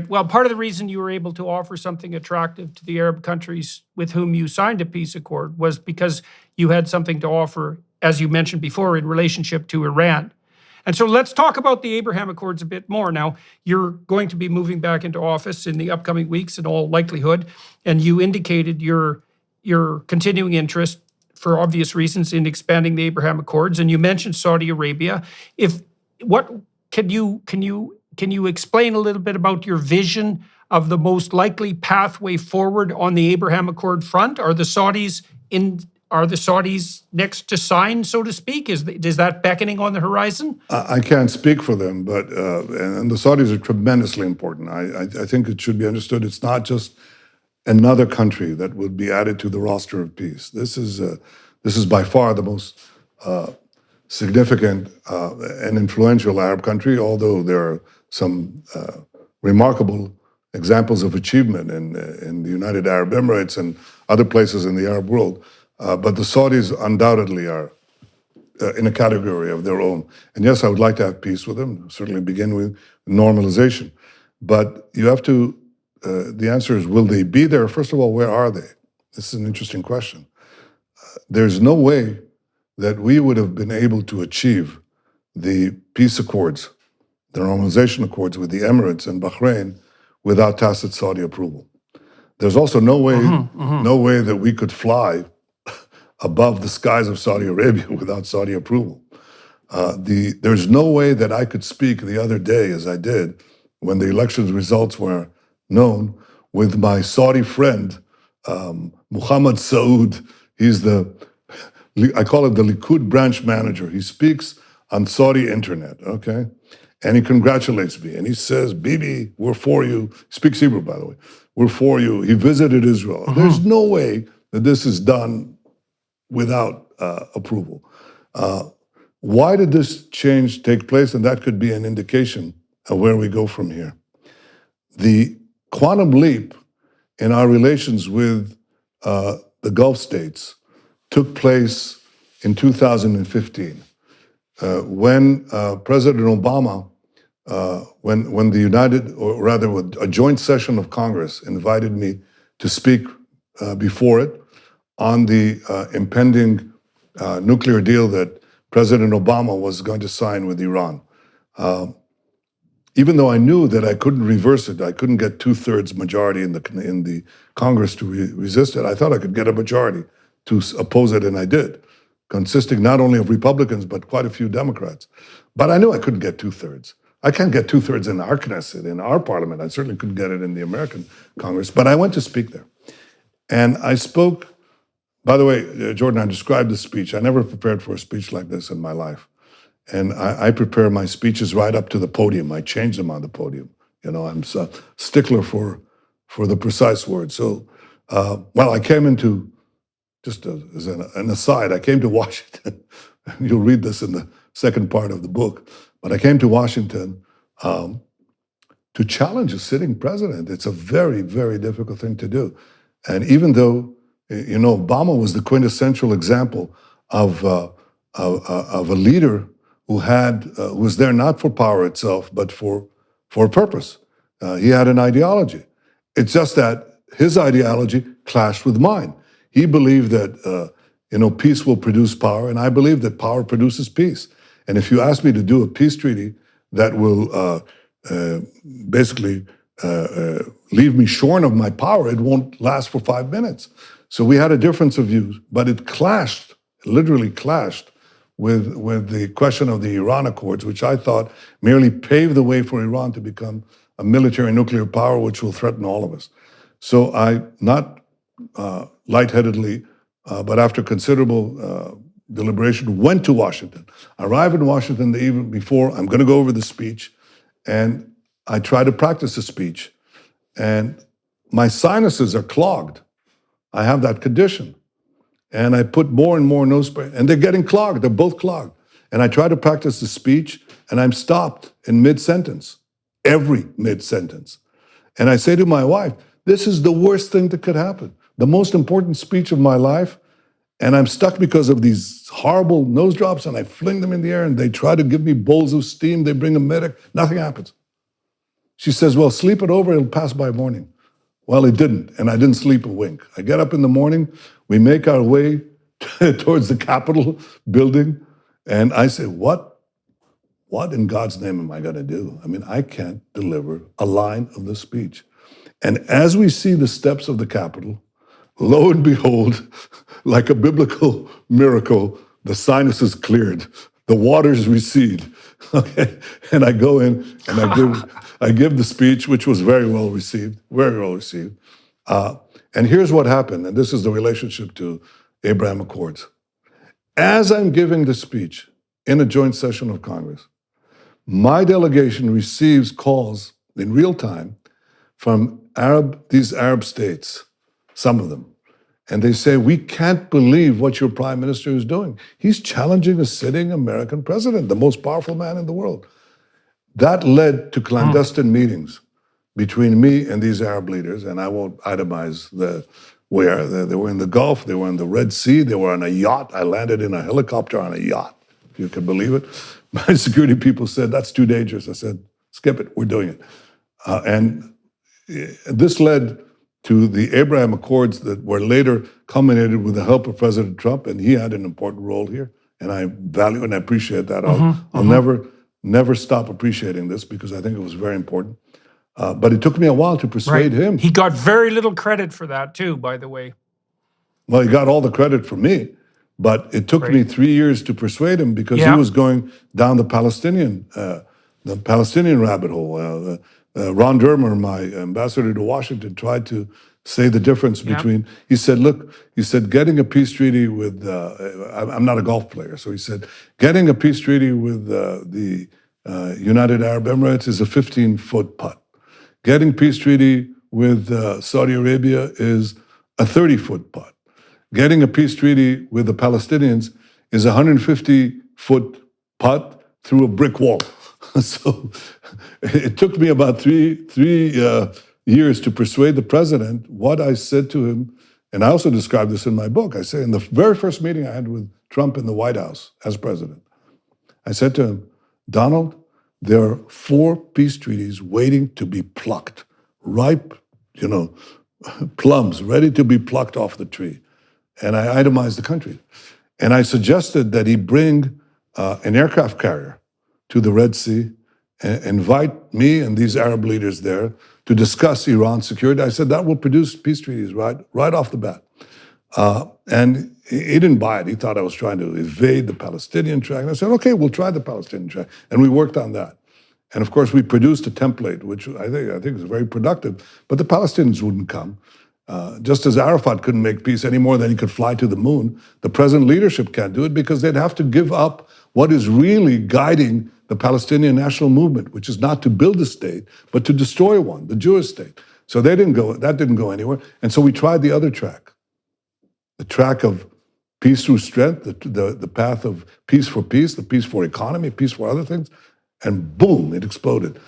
right. Well, part of the reason you were able to offer something attractive to the Arab countries with whom you signed a peace accord was because you had something to offer, as you mentioned before, in relationship to Iran. And so let's talk about the Abraham Accords a bit more. Now, you're going to be moving back into office in the upcoming weeks in all likelihood, and you indicated your continuing interest, for obvious reasons, in expanding the Abraham Accords, and you mentioned Saudi Arabia. Can you explain a little bit about your vision of the most likely pathway forward on the Abraham Accord front? Are the Saudis next to sign, so to speak? Is that beckoning on the horizon? I can't speak for them, but and the Saudis are tremendously important. I think it should be understood. It's not just another country that would be added to the roster of peace. This is by far the most significant and influential Arab country, although there are some remarkable examples of achievement in the United Arab Emirates and other places in the Arab world. But the Saudis undoubtedly are in a category of their own. And yes, I would like to have peace with them, certainly begin with normalization. But you have to, the answer is, will they be there? First of all, where are they? This is an interesting question. There's no way that we would have been able to achieve the peace accords, the normalization accords with the Emirates and Bahrain without tacit Saudi approval. There's also no way that we could fly above the skies of Saudi Arabia without Saudi approval. There's no way that I could speak the other day, as I did, when the elections results were known, with my Saudi friend, Muhammad Saud. He's I call it the Likud branch manager. He speaks on Saudi internet, okay? And he congratulates me. And he says, Bibi, we're for you. He speaks Hebrew, by the way. We're for you. He visited Israel. There's no way that this is done without approval. Why did this change take place? And that could be an indication of where we go from here. The quantum leap in our relations with the Gulf states took place in 2015 when President Obama, when the a joint session of Congress invited me to speak before it on the impending nuclear deal that President Obama was going to sign with Iran. Even though I knew that I couldn't reverse it, I couldn't get 2/3 majority in the Congress to resist it, I thought I could get a majority to oppose it, and I did, consisting not only of Republicans, but quite a few Democrats. But I knew I couldn't get 2/3. I can't get 2/3 in our Knesset, in our parliament. I certainly couldn't get it in the American Congress, but I went to speak there. And I spoke, by the way, Jordan, I described the speech. I never prepared for a speech like this in my life. And I prepare my speeches right up to the podium. I change them on the podium. You know, I'm a stickler for the precise word. So, I came into, just as an aside, I came to Washington. You'll read this in the second part of the book. But I came to Washington to challenge a sitting president. It's a very, very difficult thing to do. And even though, Obama was the quintessential example of a leader who was there not for power itself, but for a purpose. He had an ideology. It's just that his ideology clashed with mine. He believed that peace will produce power, and I believe that power produces peace. And if you ask me to do a peace treaty that will basically leave me shorn of my power, it won't last for 5 minutes. So we had a difference of views, but it clashed, literally clashed, with the question of the Iran Accords, which I thought merely paved the way for Iran to become a military nuclear power, which will threaten all of us. So I, not lightheadedly, but after considerable deliberation, went to Washington. I arrived in Washington the evening before. I'm going to go over the speech, and I try to practice the speech, and my sinuses are clogged. I have that condition. And I put more and more nose spray, and they're getting clogged. They're both clogged. And I try to practice the speech, and I'm stopped in mid-sentence, every mid-sentence. And I say to my wife, this is the worst thing that could happen. The most important speech of my life, and I'm stuck because of these horrible nose drops, and I fling them in the air, and they try to give me bowls of steam. They bring a medic. Nothing happens. She says, well, sleep it over, it'll pass by morning. Well, it didn't, and I didn't sleep a wink. I get up in the morning, we make our way towards the Capitol building, and I say, what in God's name am I going to do? I mean, I can't deliver a line of the speech. And as we see the steps of the Capitol, lo and behold, like a biblical miracle, the sinuses cleared, the waters recede. Okay, and I go in and I give the speech, which was very well received, very well received. And here's what happened, and this is the relationship to Abraham Accords. As I'm giving the speech in a joint session of Congress, my delegation receives calls in real time from these Arab states, some of them. And they say, we can't believe what your prime minister is doing. He's challenging a sitting American president, the most powerful man in the world. That led to clandestine meetings between me and these Arab leaders, and I won't itemize where. They were in the Gulf, they were in the Red Sea, they were on a yacht. I landed in a helicopter on a yacht, if you can believe it. My security people said, that's too dangerous. I said, skip it, we're doing it. And this led to the Abraham Accords that were later culminated with the help of President Trump, and he had an important role here, and I value and I appreciate that. I'll never stop appreciating this because I think it was very important. But it took me a while to persuade him. He got very little credit for that too, by the way. Well, he got all the credit from me, but it took me 3 years to persuade him because he was going down the Palestinian rabbit hole. Ron Dermer, my ambassador to Washington, tried to say the difference between, he said, look, he said, getting a peace treaty with, I'm not a golf player, so he said, getting a peace treaty with the United Arab Emirates is a 15-foot putt. Getting peace treaty with Saudi Arabia is a 30-foot putt. Getting a peace treaty with the Palestinians is a 150-foot putt through a brick wall. So it took me about three years to persuade the president. What I said to him, and I also described this in my book, I say in the very first meeting I had with Trump in the White House as president, I said to him, Donald, there are 4 peace treaties waiting to be plucked, ripe, plums ready to be plucked off the tree. And I itemized the country. And I suggested that he bring an aircraft carrier to the Red Sea and invite me and these Arab leaders there to discuss Iran's security. I said that will produce peace treaties right off the bat. And he didn't buy it. He thought I was trying to evade the Palestinian track. And I said, okay, we'll try the Palestinian track. And we worked on that. And of course, we produced a template, which I think is very productive, but the Palestinians wouldn't come. Just as Arafat couldn't make peace any more than he could fly to the moon, the present leadership can't do it because they'd have to give up what is really guiding the Palestinian national movement, which is not to build a state, but to destroy one, the Jewish state. So that didn't go anywhere. And so we tried the other track, the track of peace through strength, the path of peace for peace, the peace for economy, peace for other things, and boom, it exploded.